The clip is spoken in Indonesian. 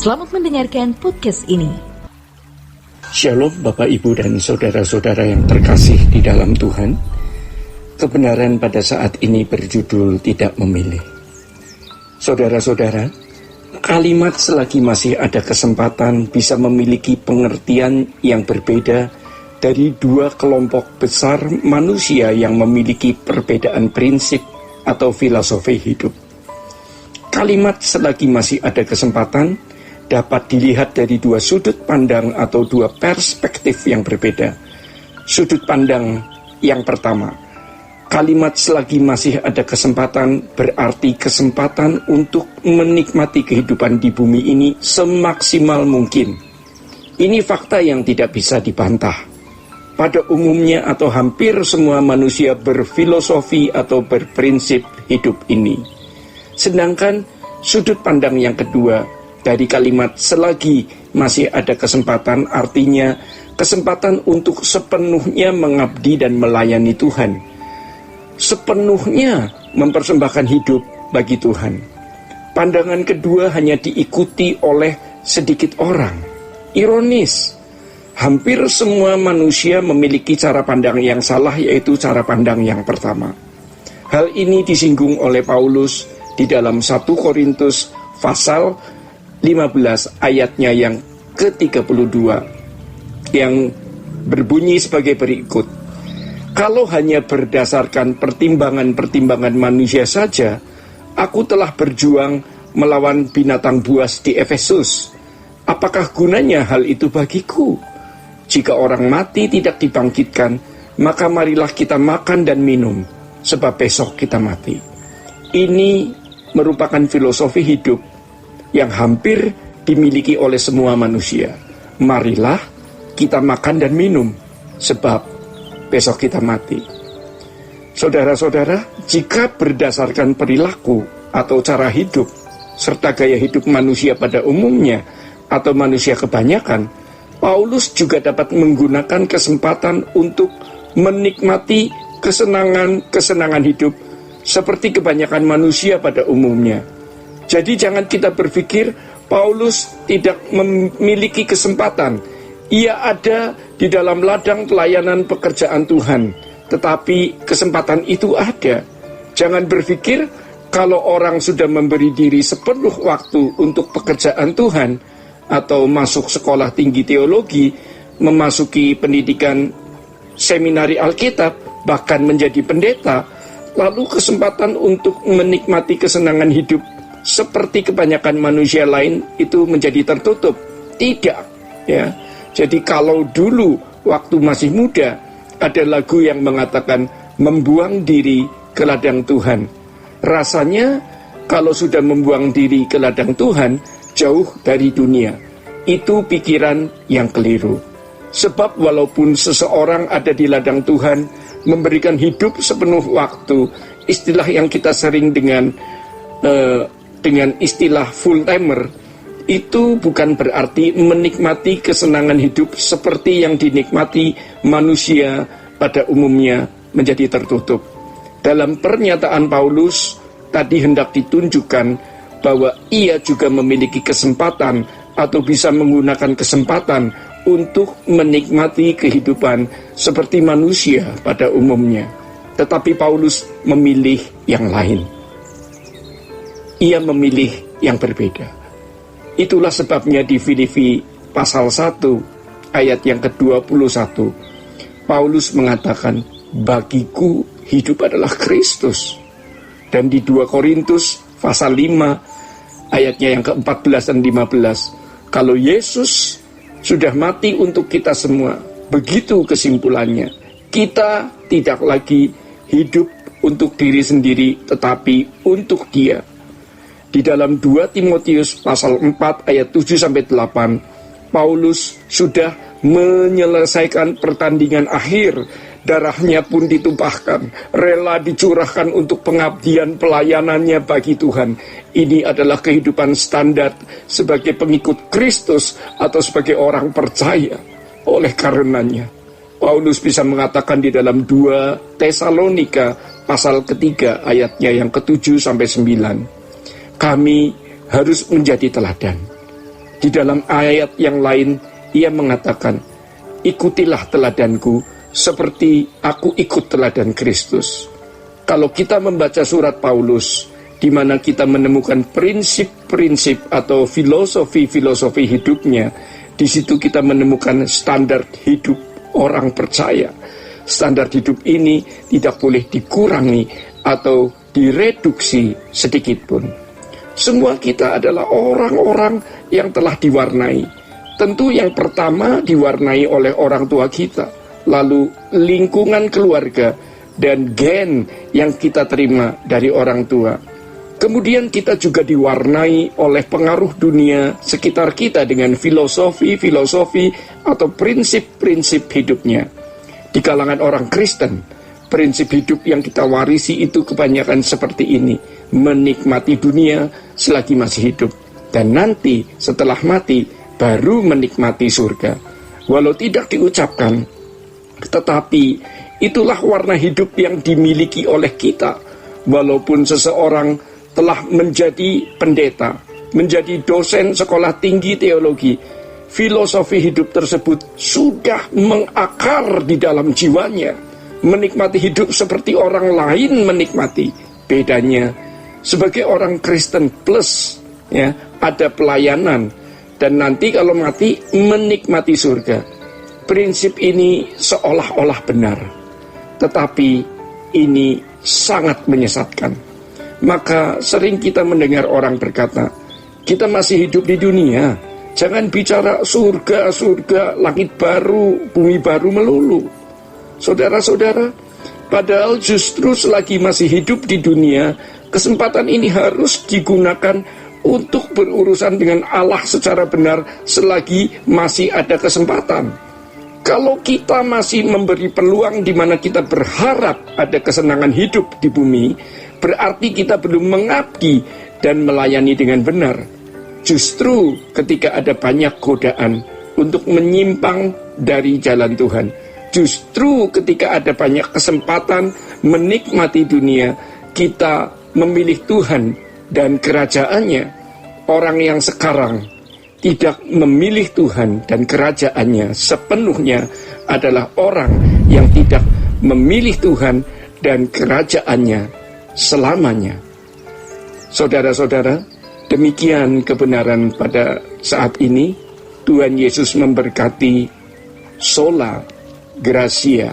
Selamat mendengarkan podcast ini. Shalom Bapak Ibu dan saudara-saudara yang terkasih di dalam Tuhan. Kebenaran pada saat ini berjudul tidak memilih. Saudara-saudara, kalimat selagi masih ada kesempatan bisa memiliki pengertian yang berbeda dari dua kelompok besar manusia yang memiliki perbedaan prinsip atau filosofi hidup. Kalimat selagi masih ada kesempatan dapat dilihat dari dua sudut pandang atau dua perspektif yang berbeda. Sudut pandang yang pertama, kalimat selagi masih ada kesempatan berarti kesempatan untuk menikmati kehidupan di bumi ini semaksimal mungkin. Ini fakta yang tidak bisa dibantah. Pada umumnya atau hampir semua manusia berfilosofi atau berprinsip hidup ini. Sedangkan sudut pandang yang kedua dari kalimat selagi masih ada kesempatan artinya kesempatan untuk sepenuhnya mengabdi dan melayani Tuhan. Sepenuhnya mempersembahkan hidup bagi Tuhan. Pandangan kedua hanya diikuti oleh sedikit orang. Ironis, hampir semua manusia memiliki cara pandang yang salah, yaitu cara pandang yang pertama. Hal ini disinggung oleh Paulus di dalam 1 Korintus pasal 15 ayatnya yang ke-32 yang berbunyi sebagai berikut. Kalau hanya berdasarkan pertimbangan-pertimbangan manusia saja, aku telah berjuang melawan binatang buas di Efesus. Apakah gunanya hal itu bagiku? Jika orang mati tidak dibangkitkan, maka marilah kita makan dan minum, sebab besok kita mati. Ini merupakan filosofi hidup yang hampir dimiliki oleh semua manusia. Marilah kita makan dan minum, sebab besok kita mati. Saudara-saudara, jika berdasarkan perilaku atau cara hidup, serta gaya hidup manusia pada umumnya, atau manusia kebanyakan, Paulus juga dapat menggunakan kesempatan untuk menikmati kesenangan hidup, seperti kebanyakan manusia pada umumnya. Jadi jangan kita berpikir Paulus tidak memiliki kesempatan. Ia ada di dalam ladang pelayanan pekerjaan Tuhan, tetapi kesempatan itu ada. Jangan berpikir kalau orang sudah memberi diri sepenuh waktu untuk pekerjaan Tuhan, atau masuk sekolah tinggi teologi, memasuki pendidikan seminari Alkitab, bahkan menjadi pendeta, lalu kesempatan untuk menikmati kesenangan hidup seperti kebanyakan manusia lain itu menjadi tertutup. Tidak, ya. Jadi kalau dulu waktu masih muda ada lagu yang mengatakan membuang diri ke ladang Tuhan. Rasanya kalau sudah membuang diri ke ladang Tuhan, jauh dari dunia. Itu pikiran yang keliru. Sebab walaupun seseorang ada di ladang Tuhan, memberikan hidup sepenuh waktu, istilah yang kita sering dengan istilah full timer, itu bukan berarti menikmati kesenangan hidup seperti yang dinikmati manusia pada umumnya menjadi tertutup. Dalam pernyataan Paulus tadi hendak ditunjukkan bahwa ia juga memiliki kesempatan atau bisa menggunakan kesempatan untuk menikmati kehidupan seperti manusia pada umumnya. Tetapi Paulus memilih yang lain. Ia memilih yang berbeda. Itulah sebabnya di Filipi pasal 1 ayat yang ke-21 Paulus mengatakan, bagiku hidup adalah Kristus. Dan di 2 Korintus pasal 5 ayatnya yang ke-14 dan 15, kalau Yesus sudah mati untuk kita semua, begitu kesimpulannya, kita tidak lagi hidup untuk diri sendiri, tetapi untuk Dia. Di dalam 2 Timotius pasal 4 ayat 7-8, Paulus sudah menyelesaikan pertandingan akhir. Darahnya pun ditumpahkan, rela dicurahkan untuk pengabdian pelayanannya bagi Tuhan. Ini adalah kehidupan standar sebagai pengikut Kristus atau sebagai orang percaya. Oleh karenanya, Paulus bisa mengatakan di dalam 2 Tesalonika pasal ketiga ayatnya yang ke-7-9, kami harus menjadi teladan. Di dalam ayat yang lain, ia mengatakan, ikutilah teladanku seperti aku ikut teladan Kristus. Kalau kita membaca surat Paulus, di mana kita menemukan prinsip-prinsip atau filosofi hidupnya, di situ kita menemukan standar hidup orang percaya. Standar hidup ini tidak boleh dikurangi atau direduksi sedikit pun. Semua kita adalah orang-orang yang telah diwarnai. Tentu yang pertama diwarnai oleh orang tua kita, lalu lingkungan keluarga, dan gen yang kita terima dari orang tua. Kemudian kita juga diwarnai oleh pengaruh dunia sekitar kita dengan filosofi atau prinsip-prinsip hidupnya. Di kalangan orang Kristen, prinsip hidup yang kita warisi itu kebanyakan seperti ini: menikmati dunia selagi masih hidup, dan nanti setelah mati baru menikmati surga. Walau tidak diucapkan, tetapi itulah warna hidup yang dimiliki oleh kita. Walaupun seseorang telah menjadi pendeta, menjadi dosen sekolah tinggi teologi, filosofi hidup tersebut sudah mengakar di dalam jiwanya. Menikmati hidup seperti orang lain menikmati. Bedanya, sebagai orang Kristen plus, ya, ada pelayanan, dan nanti kalau mati menikmati surga. Prinsip ini seolah-olah benar, tetapi ini sangat menyesatkan. Maka sering kita mendengar orang berkata, kita masih hidup di dunia, jangan bicara surga, langit baru, bumi baru melulu. Saudara-saudara, padahal justru selagi masih hidup di dunia, kesempatan ini harus digunakan untuk berurusan dengan Allah secara benar selagi masih ada kesempatan. Kalau kita masih memberi peluang di mana kita berharap ada kesenangan hidup di bumi, berarti kita belum mengabdi dan melayani dengan benar. Justru ketika ada banyak godaan untuk menyimpang dari jalan Tuhan, justru ketika ada banyak kesempatan menikmati dunia, kita memilih Tuhan dan kerajaannya. Orang yang sekarang tidak memilih Tuhan dan kerajaannya sepenuhnya adalah orang yang tidak memilih Tuhan dan kerajaannya selamanya. Saudara-saudara, demikian kebenaran pada saat ini. Tuhan Yesus memberkati. Sola Gracia.